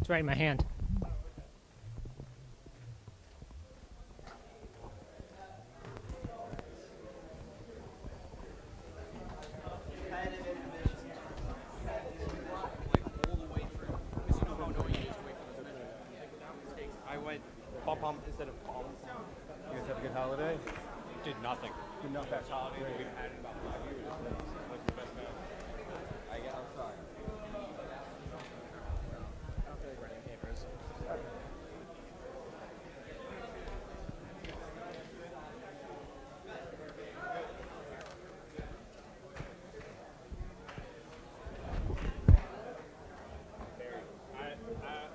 It's right in my hand. I went pom-pom instead of pom. You guys have a good holiday? Did nothing. Did not Best holiday that we've had in about 5 years. What's the best best? I'm sorry. I don't feel like writing papers.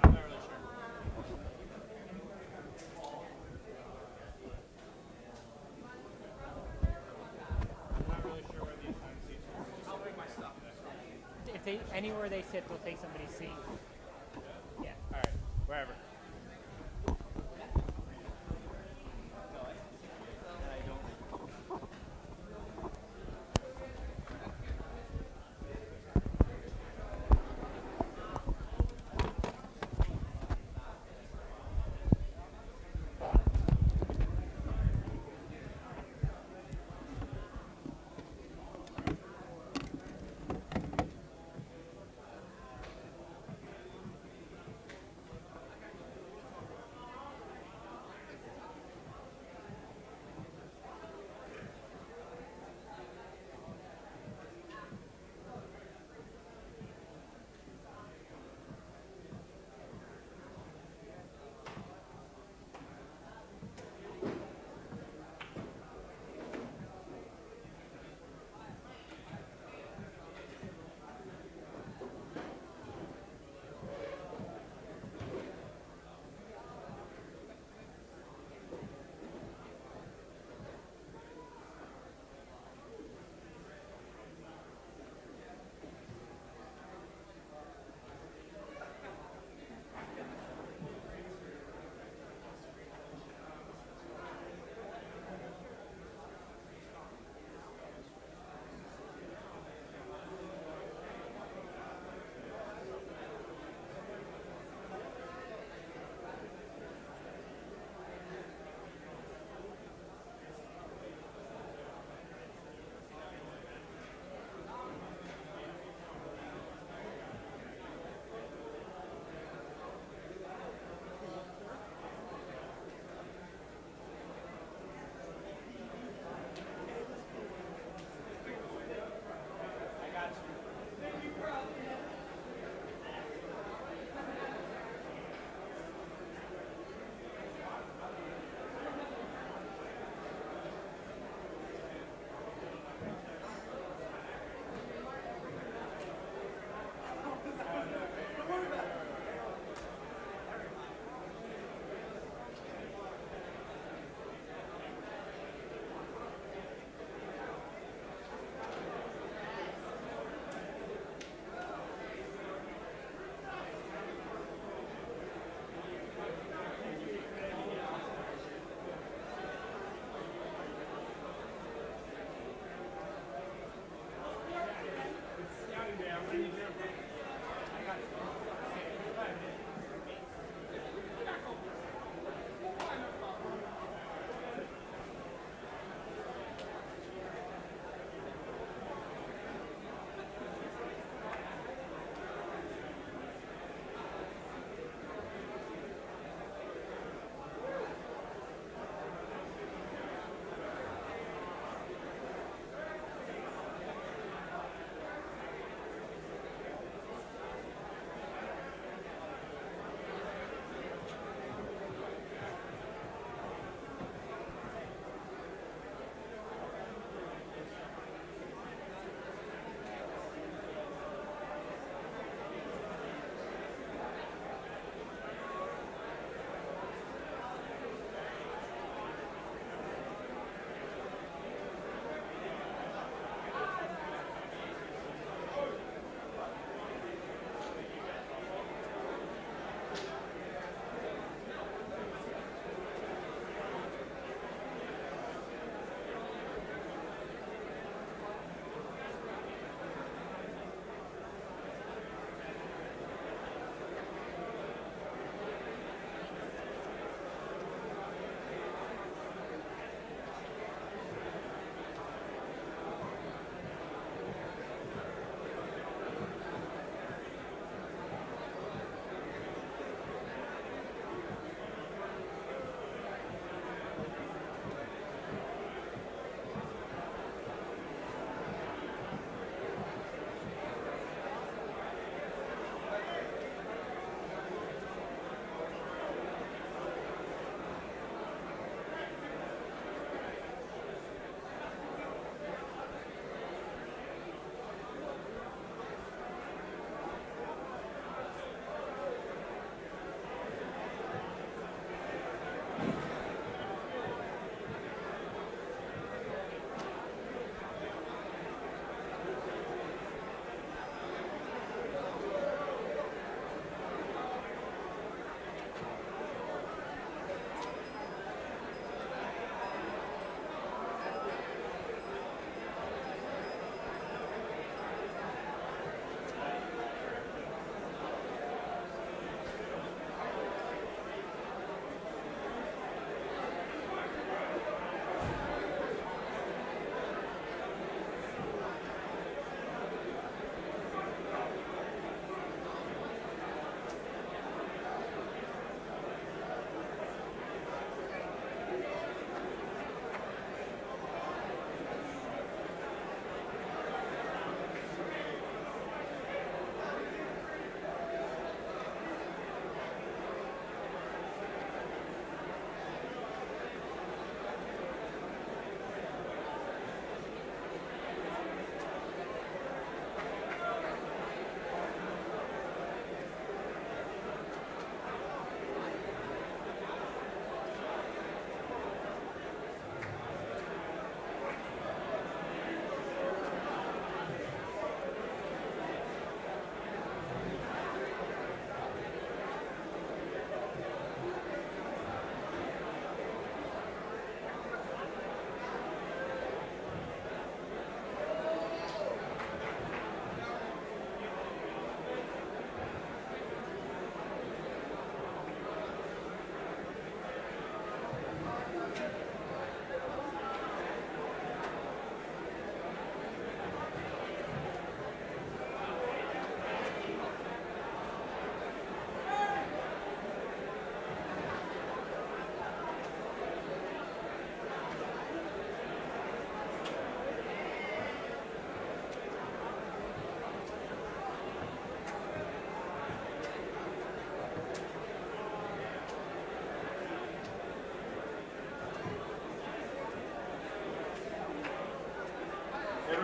I'm not really sure. I'm not really sure where the assigned seats are. I'll bring my stuff. If they anywhere they sit, they'll take somebody's seat. Yeah. All right, wherever.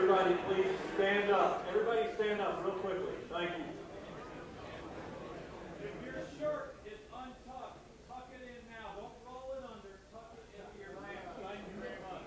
everybody please stand up. Everybody stand up real quickly. Thank you. If your shirt is untucked, tuck it in now. Don't roll it under. Tuck it into your pants. Thank you very much.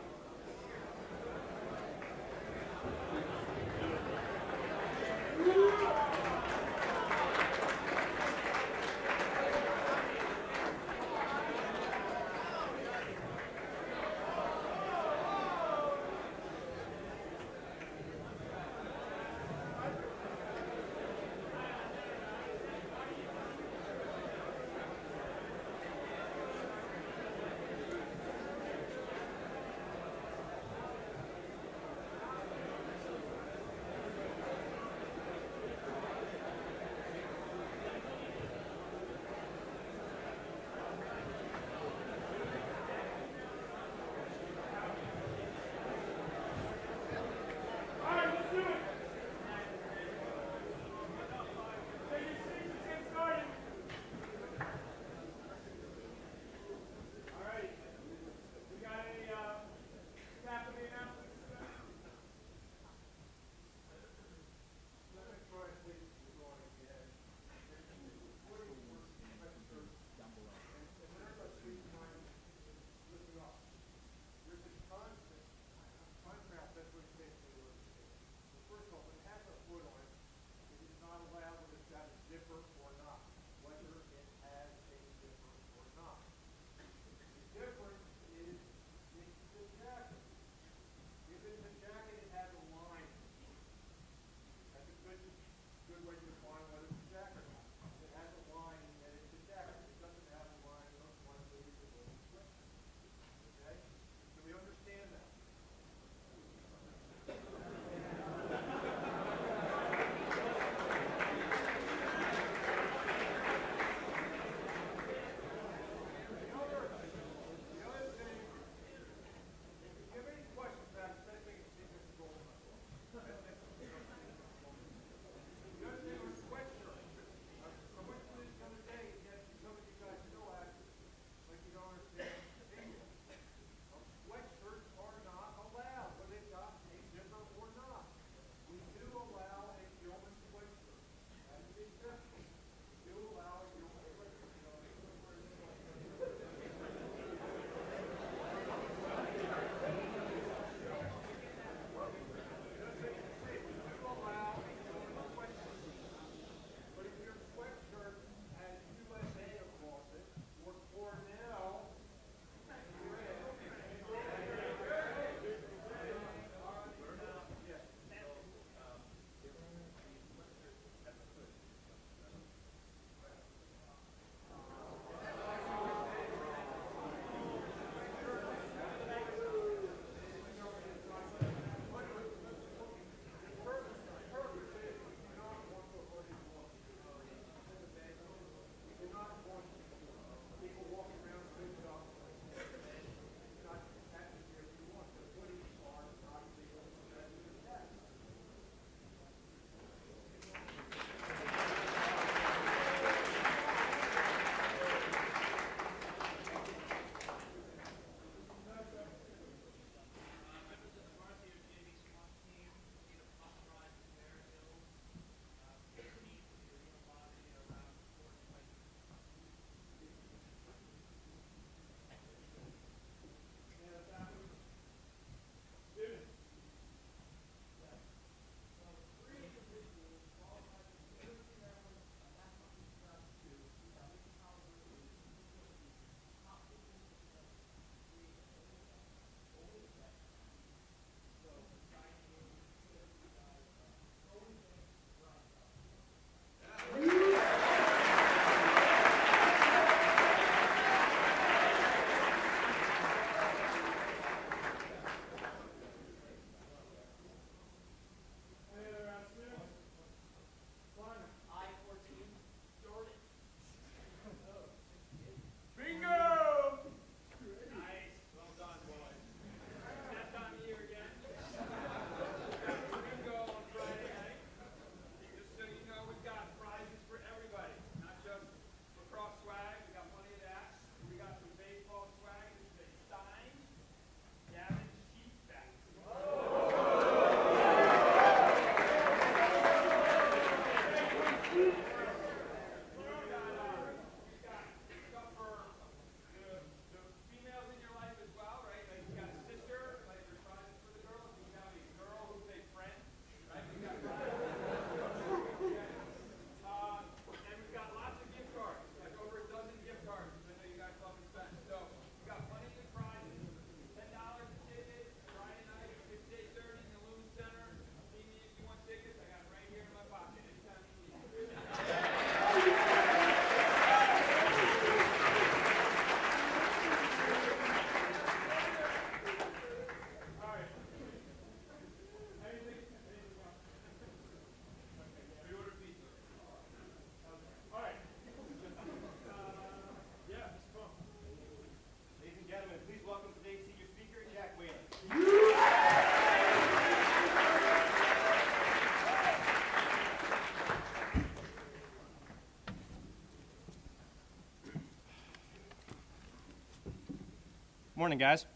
Morning, guys.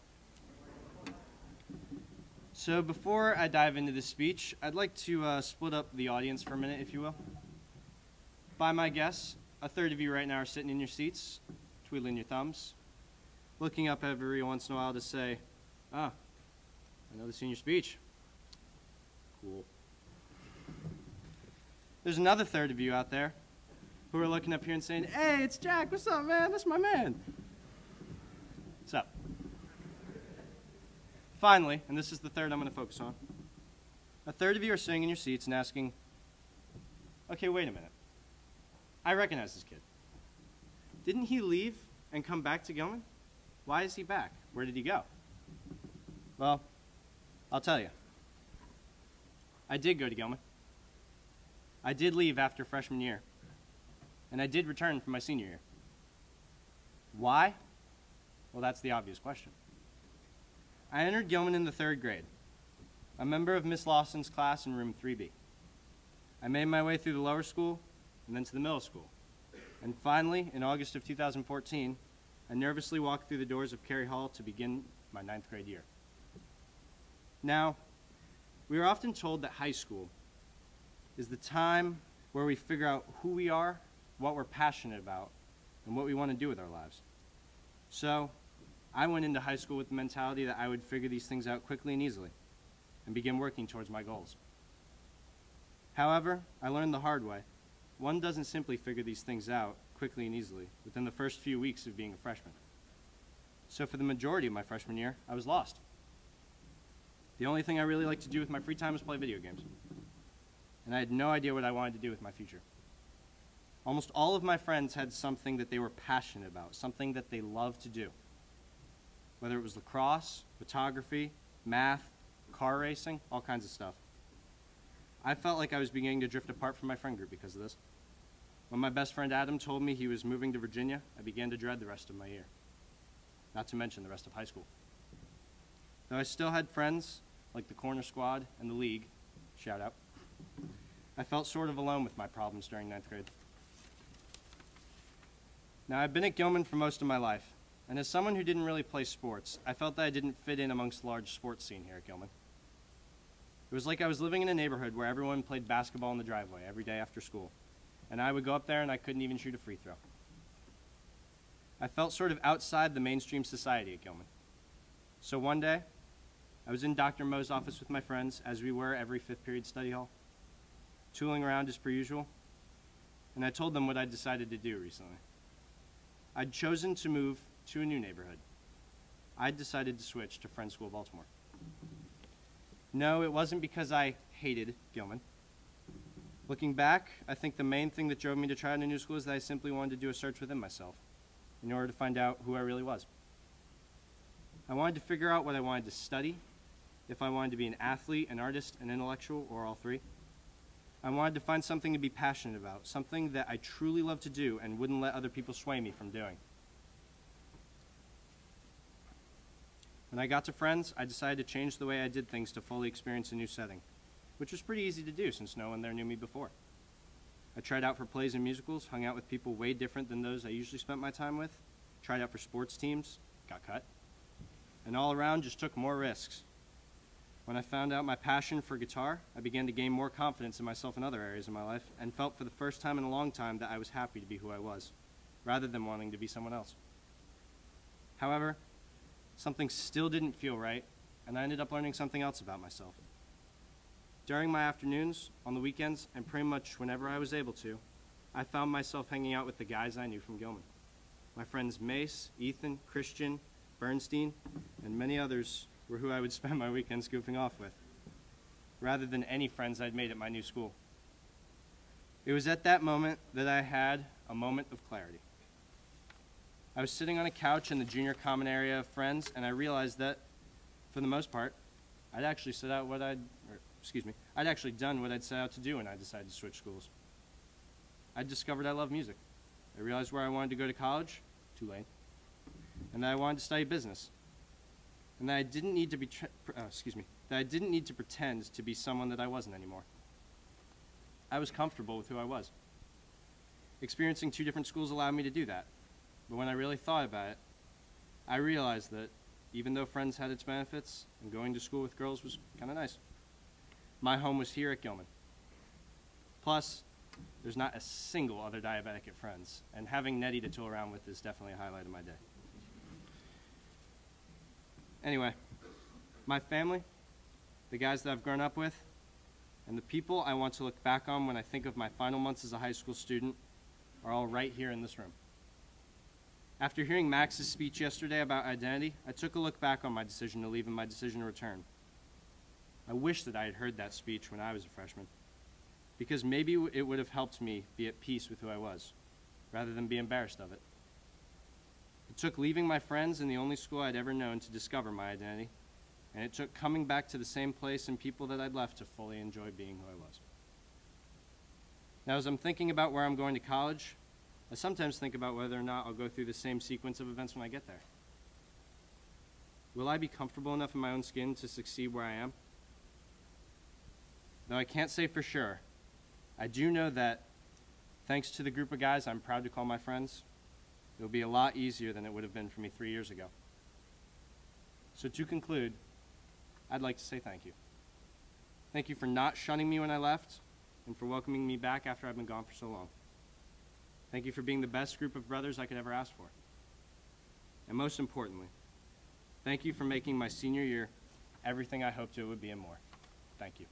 So before I dive into this speech, I'd like to split up the audience for a minute, if you will. By my guess, a third of you right now are sitting in your seats, twiddling your thumbs, looking up every once in a while to say, I know the senior speech. Cool. There's another third of you out there who are looking up here and saying, hey, it's Jack, what's up, man? That's my man. What's up? Finally, and this is the third I'm going to focus on, a third of you are sitting in your seats and asking, okay, wait a minute. I recognize this kid. Didn't he leave and come back to Gilman? Why is he back? Where did he go? Well, I'll tell you. I did go to Gilman. I did leave after freshman year. And I did return for my senior year. Why? Well, that's the obvious question. I entered Gilman in the 3rd grade, a member of Miss Lawson's class in room 3B. I made my way through the lower school and then to the middle school. And finally, in August of 2014, I nervously walked through the doors of Cary Hall to begin my 9th grade year. Now, we are often told that high school is the time where we figure out who we are, what we're passionate about, and what we want to do with our lives. So, I went into high school with the mentality that I would figure these things out quickly and easily and begin working towards my goals. However, I learned the hard way. One doesn't simply figure these things out quickly and easily within the first few weeks of being a freshman. So for the majority of my freshman year, I was lost. The only thing I really liked to do with my free time was play video games. And I had no idea what I wanted to do with my future. Almost all of my friends had something that they were passionate about, something that they loved to do. Whether it was lacrosse, photography, math, car racing, all kinds of stuff. I felt like I was beginning to drift apart from my friend group because of this. When my best friend Adam told me he was moving to Virginia, I began to dread the rest of my year. Not to mention the rest of high school. Though I still had friends like the corner squad and the league, shout out, I felt sort of alone with my problems during 9th grade. Now, I've been at Gilman for most of my life. And as someone who didn't really play sports, I felt that I didn't fit in amongst the large sports scene here at Gilman. It was like I was living in a neighborhood where everyone played basketball in the driveway every day after school. And I would go up there and I couldn't even shoot a free throw. I felt sort of outside the mainstream society at Gilman. So one day, I was in Dr. Moe's office with my friends, as we were every 5th period study hall, tooling around as per usual, and I told them what I'd decided to do recently. I'd chosen to move to a new neighborhood. I'd decided to switch to Friends School Baltimore. No, it wasn't because I hated Gilman. Looking back, I think the main thing that drove me to try out a new school is that I simply wanted to do a search within myself in order to find out who I really was. I wanted to figure out what I wanted to study, if I wanted to be an athlete, an artist, an intellectual, or all three. I wanted to find something to be passionate about, something that I truly loved to do and wouldn't let other people sway me from doing. When I got to Friends, I decided to change the way I did things to fully experience a new setting, which was pretty easy to do since no one there knew me before. I tried out for plays and musicals, hung out with people way different than those I usually spent my time with, tried out for sports teams, got cut, and all around just took more risks. When I found out my passion for guitar, I began to gain more confidence in myself in other areas of my life and felt for the first time in a long time that I was happy to be who I was, rather than wanting to be someone else. However, something still didn't feel right, and I ended up learning something else about myself. During my afternoons, on the weekends, and pretty much whenever I was able to, I found myself hanging out with the guys I knew from Gilman. My friends Mace, Ethan, Christian, Bernstein, and many others were who I would spend my weekends goofing off with, rather than any friends I'd made at my new school. It was at that moment that I had a moment of clarity. I was sitting on a couch in the junior common area of Friends, and I realized that, for the most part, I'd actually done what I'd set out to do when I decided to switch schools. I discovered I love music. I realized where I wanted to go to college, Tulane, and that I wanted to study business, and that I didn't need to pretend to be someone that I wasn't anymore. I was comfortable with who I was. Experiencing 2 different schools allowed me to do that. But when I really thought about it, I realized that even though Friends had its benefits, and going to school with girls was kind of nice. My home was here at Gilman. Plus, there's not a single other diabetic at Friends, and having Nettie to tool around with is definitely a highlight of my day. Anyway, my family, the guys that I've grown up with, and the people I want to look back on when I think of my final months as a high school student are all right here in this room. After hearing Max's speech yesterday about identity, I took a look back on my decision to leave and my decision to return. I wish that I had heard that speech when I was a freshman, because maybe it would have helped me be at peace with who I was, rather than be embarrassed of it. It took leaving my friends in the only school I'd ever known to discover my identity, and it took coming back to the same place and people that I'd left to fully enjoy being who I was. Now, as I'm thinking about where I'm going to college, I sometimes think about whether or not I'll go through the same sequence of events when I get there. Will I be comfortable enough in my own skin to succeed where I am? Though I can't say for sure, I do know that, thanks to the group of guys I'm proud to call my friends, it'll be a lot easier than it would have been for me 3 years ago. So to conclude, I'd like to say thank you. Thank you for not shunning me when I left, and for welcoming me back after I've been gone for so long. Thank you for being the best group of brothers I could ever ask for. And most importantly, thank you for making my senior year everything I hoped it would be and more. Thank you.